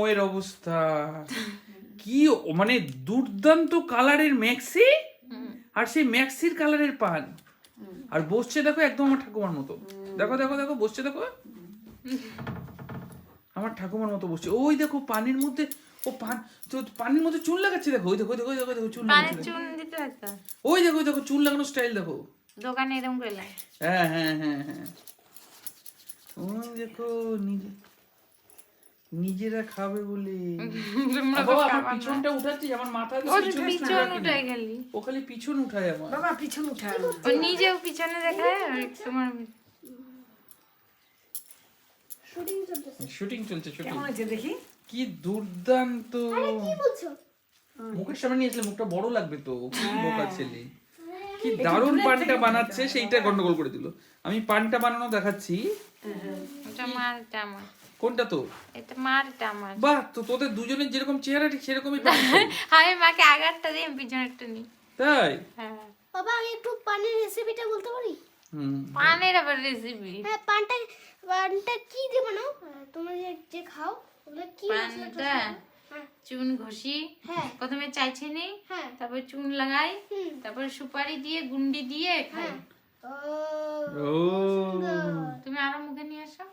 ওর অবস্থা কি, মানে দুর্দান্ত কালারের ম্যাক্সি, আর সেই ম্যাক্সির কালারের পান, আর বসছে দেখো একদম আমার ঠাকুমার মতো। দেখো দেখো দেখো বসছে, দেখো আমার ঠাকুমার মতো বসছে। ওই দেখো পানির মধ্যে, ও পানির মধ্যে চুন লাগাচ্ছে, দেখো ওই দেখো দেখো দেখো দেখো চুন লাগাচ্ছে, চুন দিতে হতো। ওই দেখো দেখো চুন লাগানো স্টাইল দেখো, দোকানে এরকম করে লাগে। হ্যাঁ হ্যাঁ হ্যাঁ হ্যাঁ, ওই দেখো নিজেরা খাবে বলে। বাবা আমার পিছনটা উঠাচ্ছি, আমার মাথা পিছন উঠে গেলি, ও খালি পিছন উঠায় আমার। বাবা পিছন উঠায়, ও নিজেও পিছনে দেখায় আর তোমার শুটিং চলছে, শুটিং কেমন আছে দেখি। কি দুর্দান্ত। কি বলছো? মুখের সামনে নিয়ে আসলে মুখটা বড় লাগবে তো, কি বোকা ছেলে। কি দারুণ পানটা বানাচ্ছে, সেইটা গন্ডগোল করে দিল। আমি পানটা বানানো দেখাচ্ছি। এটা মার, এটা আমার। কোনটা তো? এটা মার, এটা আমার। বাহ, তো তোদের দুজনের যেরকম চেহারা ঠিক সেরকমই পান। আমি মাকে আগারটা দিই, পিছনেরটা নিই। তাই? হ্যাঁ। বাবা আমি একটু পানের রেসিপিটা বলতে পারি? পানের আবার রেসিপি? হ্যাঁ, পানটা কি দিয়ে বানাও তোমরা যে খাও, ওগুলো কি মশলা পানটা হ্যাঁ চুন ঘষি, হ্যাঁ প্রথমে চাইছে নি, হ্যাঁ তারপর চুন লাগাই, হুম, তারপর সুপারি দিয়ে গুন্ডি দিয়ে খাই। হ্যাঁ। ও ও সুন্দর। তুমি আরো মুখে নিয়ে আসো।